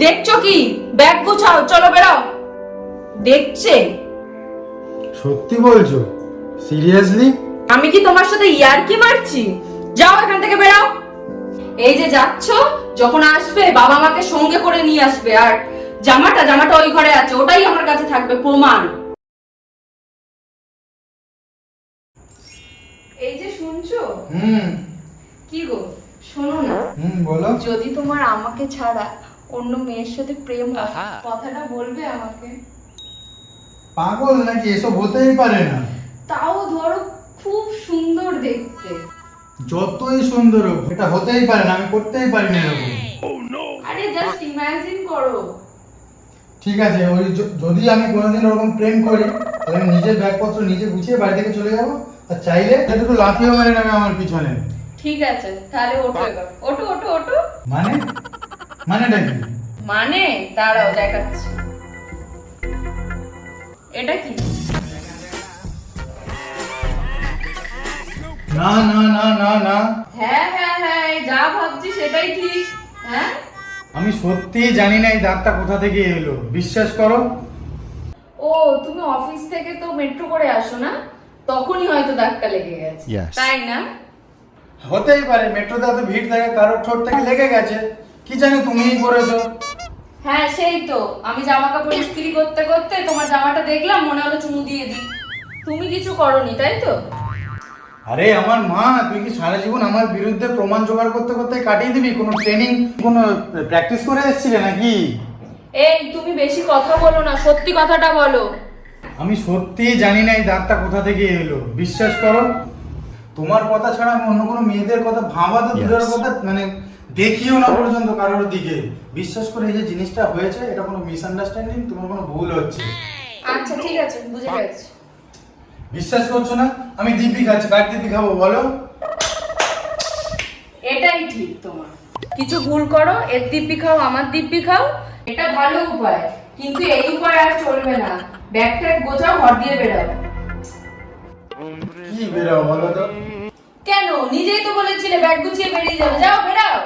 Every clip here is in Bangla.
দেখছো কি? ব্যাগ গুছাও, চলো বেরাও। দেখছে? সত্যি বলছো? সিরিয়াসলি? আমি কি তোমার সাথে ইয়ার্কি মারছি? যাও এখান থেকে বেরাও। এই যে যাচ্ছ, যখন আসবে বাবা মাকে সঙ্গে করে নিয়ে আসবে। আর জামাটা ওই ঘরে আছে, ওটাই আমার কাছে থাকবে প্রমাণ। এই যে শুনছো? কি গো, শোনো না। বলো। যদি তোমার আমাকে ছাড়া অন্য মেয়ের সাথে প্রেম হয়, কথাটা বলবে আমাকে? পাগল নাকি? এসব হতেই পারে না। তাও ধরো খুব সুন্দর দেখতে। যতই সুন্দর হোক, এটা হতেই পারে না, আমি করতেই পারি না এরকম। আরে জাস্ট ইমাজিন করো। ঠিক আছে, ওই যদি আমি কোনোদিন ওরকম প্রেম করি, তাহলে আমি নিজের ব্যাগপত্র নিজে গুছিয়ে বাড়ি থেকে চলে যাবো। আর চাইলে একটু লাথিও মেরে নেবে আমার পিছনে। ঠিক আছে, তাহলে ওঠো এবার। ওঠো ওঠো ওঠো। মানে? মানেটা কি? মানে দাঁড়াও দেখাচ্ছি। এটা কি? না না না না না, হ্যাঁ হ্যাঁ হ্যাঁ, এই যা ভাবছি সেটাই ঠিক। হ্যাঁ, আমি সত্যিই জানি না এই দাগটা কোথা থেকে এলো, বিশ্বাস করো। ও তুমি অফিস থেকে তো মেট্রো করে আসো না, তখনই হয়তো দাগটা লেগে গেছে, তাই না? হতেই পারে, মেট্রোতে এত ভিড় থাকে, কারোর ঠোঁট থেকে লেগে গেছে। কি জানি তুমিই করেছো। হ্যাঁ সেই তো, আমি জামা কাপড় ইস্ত্রি করতে করতে তোমার জামাটা দেখলাম, মনে হলো চুমু দিয়ে দিই। তুমি কিছু করনি তাই তো? আরে আমার মা, তুই কি সারা জীবন আমার বিরুদ্ধে প্রমাণ জোগাড় করতে করতে কাটিয়ে দিবি? কোনো ট্রেনিং, কোনো প্র্যাকটিস করে এসেছিলে নাকি? এই তুমি বেশি কথা বলো না, সত্যি কথাটা বলো। আমি সত্যিই জানি না এই দাগটা কোথা থেকে এলো, বিশ্বাস করো। তোমার কথা ছাড়া আমি অন্য কোনো মেয়েদের কথা ভাবা তো দূরের কথা, মানে দেখিও না পর্যন্ত কারোর দিকে। বিশ্বাস করে, এই যে জিনিসটা হয়েছে, এটা কোনো মিসআন্ডারস্ট্যান্ডিং, তোমার কোনো ভুল হচ্ছে। আচ্ছা ঠিক আছে, বুঝে গেছি। বিশ্বাস করছো না? আমি দিব্যি খাচ্ছি, কার দিব্যি খাবো বলো? এটাই ঠিক তোমার। কিছু ভুল করো, এর দিব্যি খাও আমার দিব্যি খাও, এটা ভালো উপায়। কিন্তু এই উপায় আর চলবে না। ব্যাগ ট্যাগ গোছাও, ঘর দিয়ে বেরাও। কি বেরাও বলো তো? কেন, নিজেই তো বলেছিলে ব্যাগ গুছিয়ে বেরিয়ে যাবে, যাও বেরাও।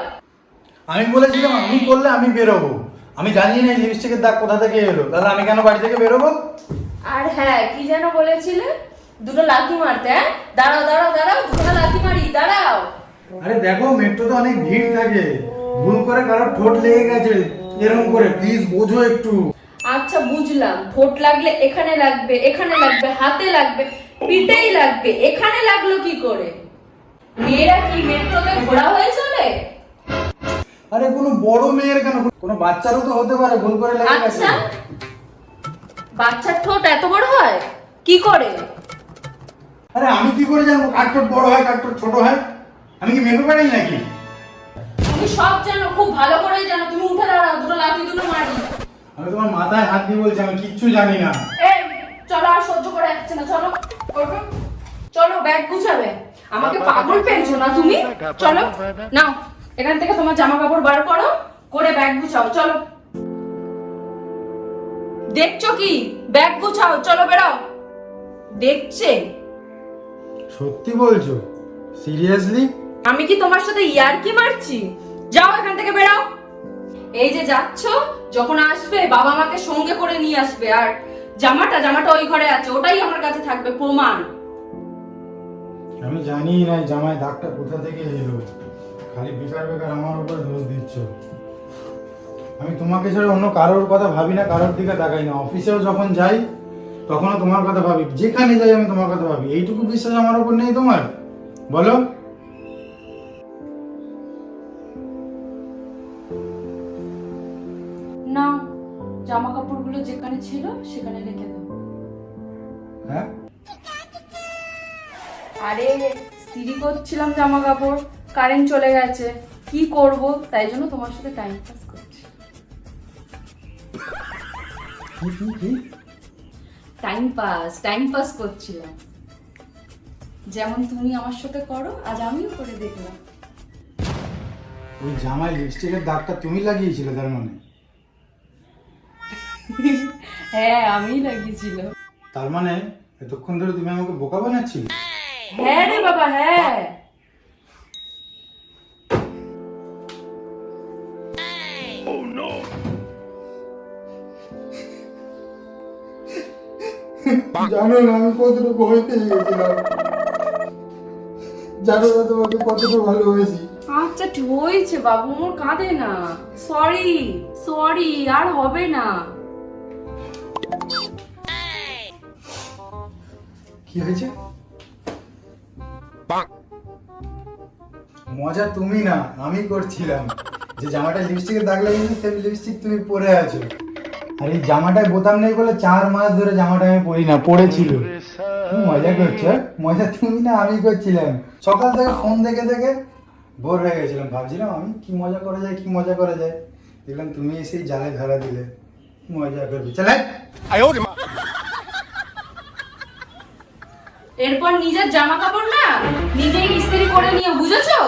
আমি বলেছিলাম আমি করলে আমি বেরোবো। আমি জানি না এই লিপস্টিকের দাগ কোথা থেকে এলো, তাহলে আমি কেন বাড়ি থেকে বেরোবো? আর হ্যাঁ, কি যেন বলেছিলে? দুটো লাথি মারতে। হ্যাঁ, দাঁড়াও দাঁড়াও দাঁড়াও, দুটো লাথি মারি, দাঁড়াও। আরে দেখো, মেট্রোতে অনেক ভিড় থাকে, ভুল করে কারোর ঠোঁট লেগে গেছে, এরকম করে প্লিজ বোঝো একটু। আচ্ছা বুঝলাম, ঠোঁট লাগলে এখানে লাগবে, এখানে লাগবে, হাতে লাগবে, পিঠেই লাগবে, এখানে লাগলো কি করে? মেয়েরা কি মেট্রোতে ঘোড়া হয়ে চলে? আরে কোনো বড় মেয়ের কেন, কোনো বাচ্চারও তো হতে পারে, ভুল করে লেগে গেছে। আচ্ছা, বাচ্চার ঠোঁট এত বড় হয় কি করে? আরে আমি কি করে জানবো কার ঠোঁট বড় হয় কার ঠোঁট ছোট হয়? আমি কি মেপে পারি নাকি? তুমি সব জানো, খুব ভালো করেই জানো। তুমি উঠে দাঁড়াও, দুটো লাথি দুটো মারি। আমি তোমার মাথায় হাত দিয়ে বলছি, আমি কিচ্ছু জানি না। এই চলো, আর সহ্য করে যাচ্ছে না, চলো ওঠো। চলো ব্যাগ গুছাবে। আমাকে পাগল পেয়েছো না তুমি? চলো নাও, এখান থেকে তোমার জামা কাপড় বার করো, করে ব্যাগ গুছাও, চলো। দেখছো কি? ব্যাগ গুছাও, চলো বেরাও। দেখছে? সত্যি বলছো? সিরিয়াসলি? আমি কি তোমার সাথে ইয়ার্কি মারছি? যাও এখান থেকে বেরাও। এই যে যাচ্ছ, যখন আসবে বাবা মাকে সঙ্গে করে নিয়ে আসবে। আর জামাটা ওই ঘরে আছে, ওটাই আমার কাছে থাকবে প্রমাণ। আমি জানি না এই জামায় দাগটা কোথা থেকে এলো, খালি বেকার বেকার আমার উপর দোষ দিচ্ছ। আমি তোমাকে ছাড়া অন্য কারোর কথা ভাবি না, কারোর দিকে তাকাই না। অফিসেও যখন যাই তখনও তোমার কথা ভাবি, যেখানে যাই আমি তোমার কথা ভাবি। এইটুকু বিশ্বাস আমার উপর নেই তোমার? বলো। না, জামা কাপড়গুলো যেখানে ছিল সেখানে রেখে দাও। হ্যাঁ? আরে ইস্ত্রি করছিলাম জামা কাপড়, কারেন্ট চলে গেছে, কি করব, তাই জন্য তোমার সাথে টাইম পাস করছি। টাইম পাস করছিলাম, যেমন তুমি আমার সাথে করো, আজ আমিও করে দেখলাম। ওই জামায় লিপস্টিকের দাগটা তুমি লাগিয়েছিলে তার মানে? হ্যাঁ আমি লাগিয়েছিলাম। তার মানে এতক্ষণ ধরে তুমি আমাকে বোকা বানাচ্ছিলে? হ্যাঁ রে বাবা, হ্যাঁ। জানো না আমি কতটা ভয় পেয়ে গেছিলাম, জানো না তোমাকে কতটা ভালোবেসি। আচ্ছা ঠিক হয়েছে বাবু, মোর কাঁদে না। সরি সরি, আর হবে না। কি হয়েছে? মজা তুমি না আমি করছিলাম। যে জামাটা লিপস্টিকের দাগ লাগিয়েছি সেই লিপস্টিক তুমি পরে আছো, আর এই জামাটায় বোতাম নেই বলে 4 মাস ধরে জামাটা আমি পরি না, পড়েছিল। তুমি মজা করছো? মজা তুমি না আমি করছিলাম। সকাল থেকে ফোন দেখে দেখে বোর হয়ে গেছিলাম, ভাবছিলাম আমি কি মজা করা যায়, কি মজা করা যায়। দেখলাম তুমি এসেই জালে ধরা দিলে, কি মজা করবি চলে। এরপর নিজের জামা কাপড় না নিজেই ইস্ত্রি করে নিয়ে, বুঝেছো?